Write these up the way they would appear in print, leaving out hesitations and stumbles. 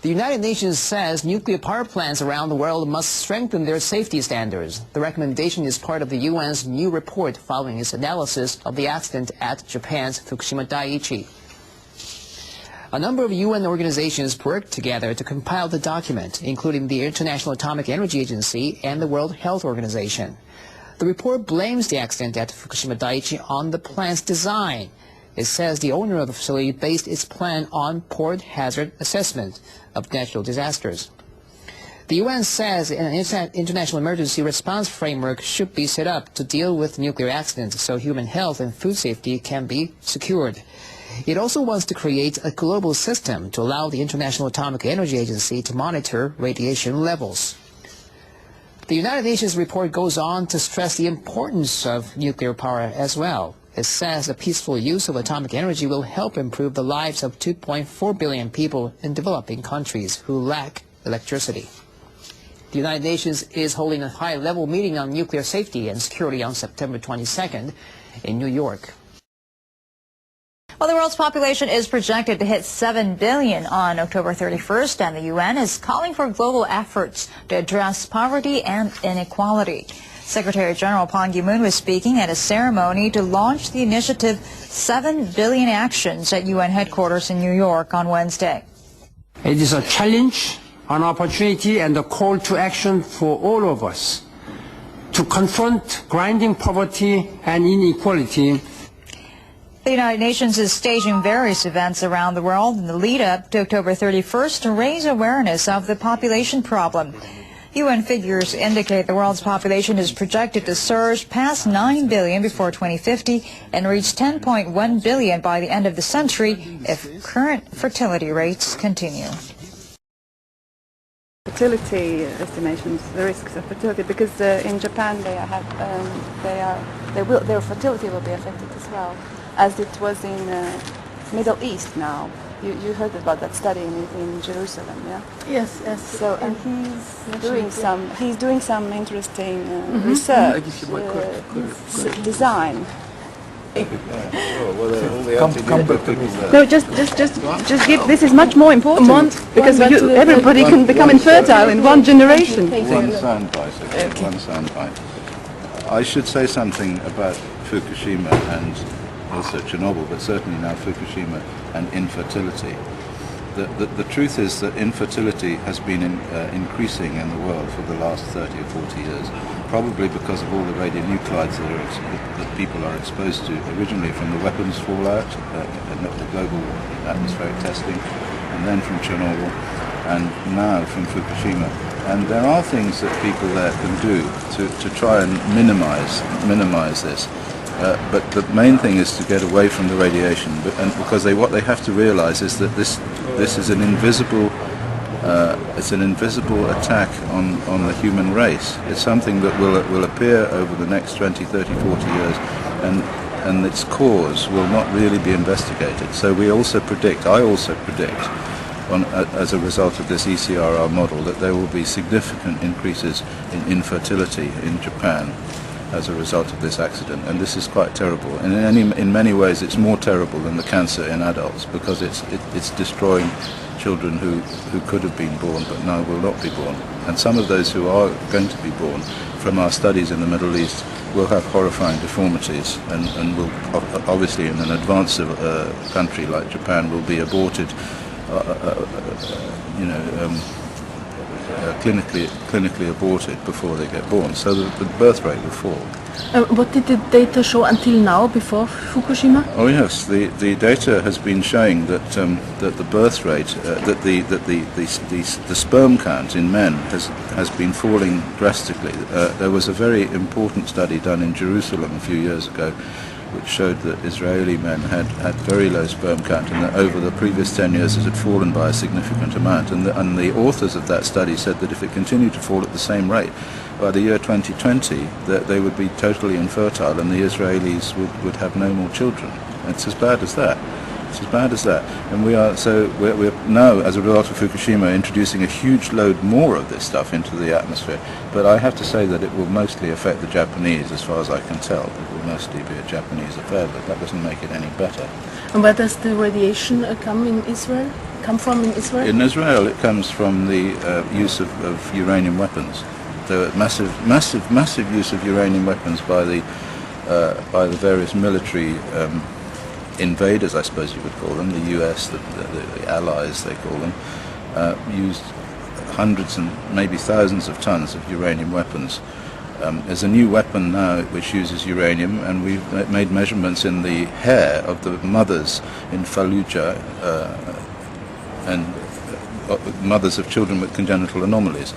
The United Nations says nuclear power plants around the world must strengthen their safety standards. The recommendation is part of the UN's new report following its analysis of the accident at Japan's Fukushima Daiichi. A number of UN organizations worked together to compile the document, including the International Atomic Energy Agency and the World Health Organization. The report blames the accident at Fukushima Daiichi on the plant's design. It says the owner of the facility based its plan on poor hazard assessment of natural disasters. The UN says an international emergency response framework should be set up to deal with nuclear accidents so human health and food safety can be secured. It also wants to create a global system to allow the International Atomic Energy Agency to monitor radiation levels. The United Nations report goes on to stress the importance of nuclear power as well. It says the peaceful use of atomic energy will help improve the lives of 2.4 billion people in developing countries who lack electricity. The United Nations is holding a high-level meeting on nuclear safety and security on September 22nd in New York. Well, the world's population is projected to hit 7 billion on October 31st, and the UN is calling for global efforts to address poverty and inequality. Secretary General Ban Ki-moon was speaking at a ceremony to launch the initiative 7 Billion Actions at UN headquarters in New York on Wednesday. It is a challenge, an opportunity, and a call to action for all of us to confront grinding poverty and inequality. The United Nations is staging various events around the world in the lead-up to October 31st to raise awareness of the population problem. UN figures indicate the world's population is projected to surge past 9 billion before 2050 and reach 10.1 billion by the end of the century if current fertility rates continue. Fertility estimations, the risks of fertility, because in Japan their fertility will be affected as well, as it was in Middle East now. You heard about that study in Jerusalem, yeah? Yes, yes. So, and he's doing some interesting research, design. No, just give. This is much more important because everybody can become infertile in one generation. One soundbite. Okay. One soundbite. I should say something about Fukushima and also Chernobyl, but certainly now Fukushima and infertility. The truth is that infertility has been increasing in the world for the last 30 or 40 years, probably because of all the radionuclides that people are exposed to, originally from the weapons fallout, the global atmospheric testing, and then from Chernobyl, and now from Fukushima. And there are things that people there can do to try and minimize this. But the main thing is to get away from the radiation, because what they have to realize is that this is an invisible attack on the human race. It's something that will appear over the next 20, 30, 40 years, and its cause will not really be investigated. So I also predict, as a result of this ECRR model, that there will be significant increases in infertility in Japan as a result of this accident, and this is quite terrible. And in many ways it's more terrible than the cancer in adults, because it's destroying children who could have been born but now will not be born. And some of those who are going to be born, from our studies in the Middle East, will have horrifying deformities and will obviously, in an advanced country like Japan, will be aborted clinically aborted before they get born, so the birth rate will fall. What did the data show until now, before Fukushima? Oh yes, the data has been showing that the birth rate, that the sperm count in men has been falling drastically. There was a very important study done in Jerusalem a few years ago, which showed that Israeli men had very low sperm count, and that over the previous 10 years it had fallen by a significant amount. And the authors of that study said that if it continued to fall at the same rate, by the year 2020, that they would be totally infertile and the Israelis would have no more children. It's as bad as that. It's as bad as that. And we're now, as a result of Fukushima, introducing a huge load more of this stuff into the atmosphere. But I have to say that it will mostly affect the Japanese, as far as I can tell. It will mostly be a Japanese affair, but that doesn't make it any better. And where does the radiation come in Israel? come from in Israel? In Israel, it comes from the use of uranium weapons. There are massive use of uranium weapons by the various military invaders, I suppose you would call them, the US, the allies they call them, used hundreds and maybe thousands of tons of uranium weapons. There's a new weapon now which uses uranium, and we've made measurements in the hair of the mothers in Fallujah and mothers of children with congenital anomalies.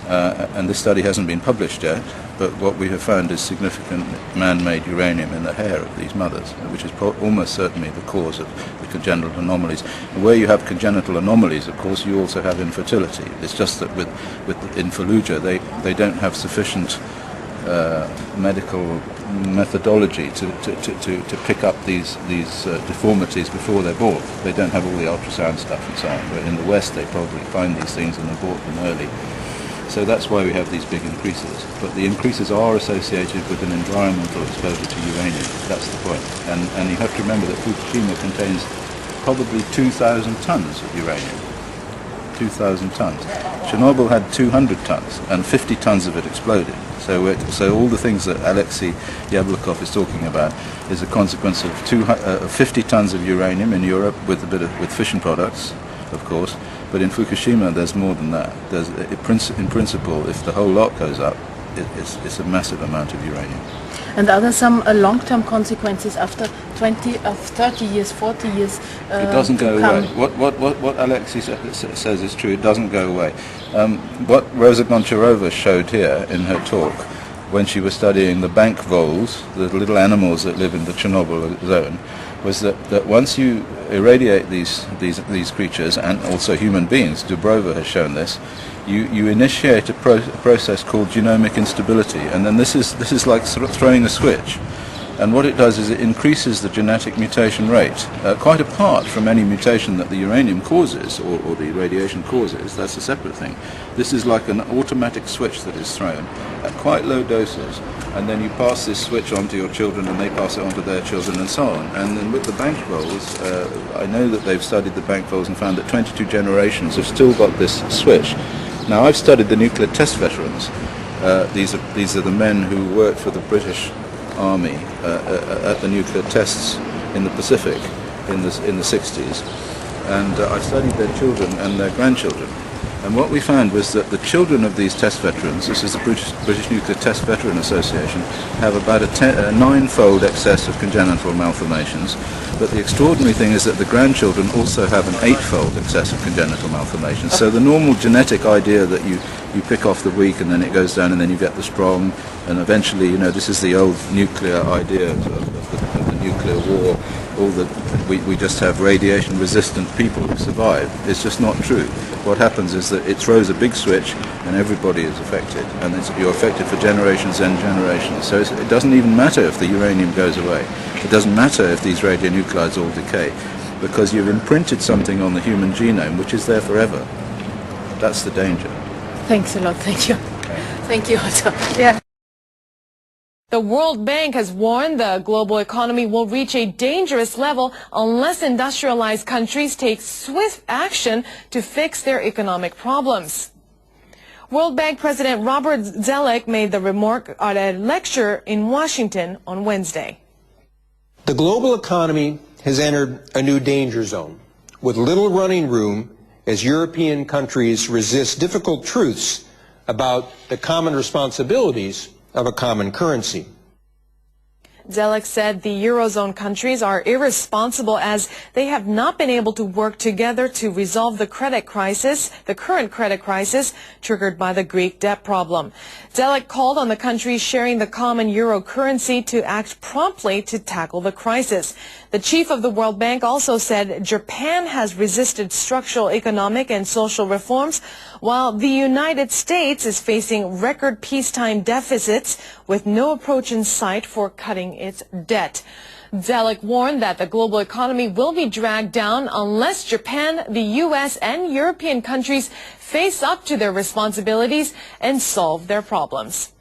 And this study hasn't been published yet, but what we have found is significant man-made uranium in the hair of these mothers, which is almost certainly the cause of the congenital anomalies. And where you have congenital anomalies, of course, you also have infertility. It's just that in Fallujah, they don't have sufficient medical methodology to pick up these deformities before they're born. They don't have all the ultrasound stuff and so on. But in the West, they probably find these things and abort them early. So that's why we have these big increases. But the increases are associated with an environmental exposure to uranium. That's the point. And you have to remember that Fukushima contains probably 2,000 tons of uranium. 2,000 tons. Chernobyl had 200 tons, and 50 tons of it exploded. So all the things that Alexei Yablokov is talking about is a consequence of 50 tons of uranium in Europe with fission products, of course. But in Fukushima, there's more than that. In principle, if the whole lot goes up, it's a massive amount of uranium. And are there some long-term consequences after 20, 30 years, 40 years? It doesn't go away. What Alexei says is true. It doesn't go away. What Rosa Goncharova showed here in her talk, when she was studying the bank voles, the little animals that live in the Chernobyl zone, was that once you irradiate these creatures, and also human beings, Dubrova has shown this, you initiate a process called genomic instability, and then this is like throwing a switch. And what it does is it increases the genetic mutation rate, quite apart from any mutation that the uranium causes or the radiation causes. That's a separate thing. This is like an automatic switch that is thrown at quite low doses, and then you pass this switch on to your children, and they pass it on to their children, and so on. And then with the bank voles, I know that they've studied the bank voles and found that 22 generations have still got this switch. Now, I've studied the nuclear test veterans. These are the men who worked for the British Army at the nuclear tests in the Pacific in the 60s, and I've studied their children and their grandchildren. And what we found was that the children of these test veterans, this is the British Nuclear Test Veteran Association, have about a 9-fold excess of congenital malformations. But the extraordinary thing is that the grandchildren also have an 8-fold excess of congenital malformations. So the normal genetic idea that you pick off the weak and then it goes down and then you get the strong, and eventually, you know, this is the old nuclear idea of the nuclear war. We just have radiation-resistant people who survive. It's just not true. What happens is that it throws a big switch and everybody is affected, and you're affected for generations and generations. So it doesn't even matter if the uranium goes away. It doesn't matter if these radionuclides all decay, because you've imprinted something on the human genome which is there forever. That's the danger. Thanks a lot. Thank you. Okay. Thank you, Otto. Yeah. The World Bank has warned the global economy will reach a dangerous level unless industrialized countries take swift action to fix their economic problems. World Bank President Robert Zoellick made the remark at a lecture in Washington on Wednesday. The global economy has entered a new danger zone, with little running room as European countries resist difficult truths about the common responsibilities of a common currency. Zoellick said the Eurozone countries are irresponsible as they have not been able to work together to resolve the current credit crisis triggered by the Greek debt problem. Zoellick called on the countries sharing the common euro currency to act promptly to tackle the crisis. The chief of the World Bank also said Japan has resisted structural economic and social reforms, while the United States is facing record peacetime deficits with no approach in sight for cutting its debt. Zoellick warned that the global economy will be dragged down unless Japan, the U.S., and European countries face up to their responsibilities and solve their problems.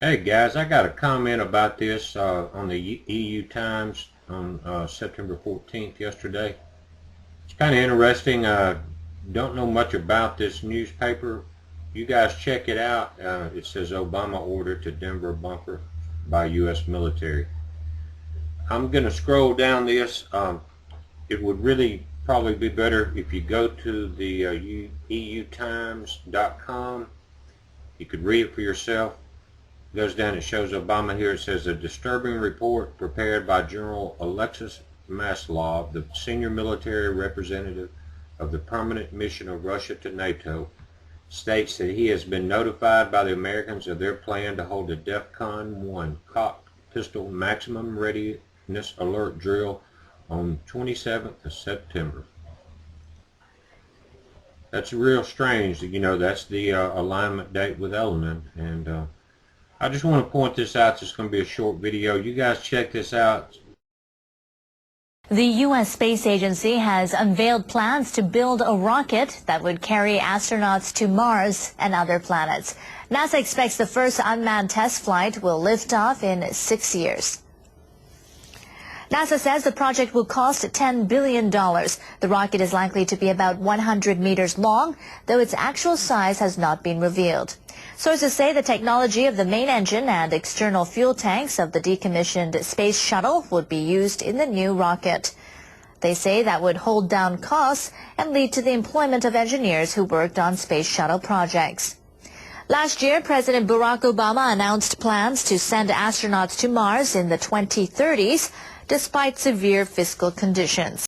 Hey guys, I got a comment about this on the EU Times on September 14th yesterday. It's kind of interesting. Don't know much about this newspaper. You guys check it out. It says Obama order to Denver bunker by U.S. military. I'm going to scroll down this. It would really probably be better if you go to the eutimes.com. You could read it for yourself. It goes down, it shows Obama here. It says a disturbing report prepared by General Alexis Maslov, the senior military representative of the permanent mission of Russia to NATO, states that he has been notified by the Americans of their plan to hold a DEFCON 1 cocked pistol maximum readiness alert drill on 27th of September. That's real strange. You know, that's the alignment date with Element, and I just want to point this out. It's going to be a short video. You guys check this out. The U.S. Space Agency has unveiled plans to build a rocket that would carry astronauts to Mars and other planets. NASA expects the first unmanned test flight will lift off in 6 years. NASA says the project will cost $10 billion. The rocket is likely to be about 100 meters long, though its actual size has not been revealed. Sources say the technology of the main engine and external fuel tanks of the decommissioned space shuttle would be used in the new rocket. They say that would hold down costs and lead to the employment of engineers who worked on space shuttle projects. Last year, President Barack Obama announced plans to send astronauts to Mars in the 2030s, despite severe fiscal conditions.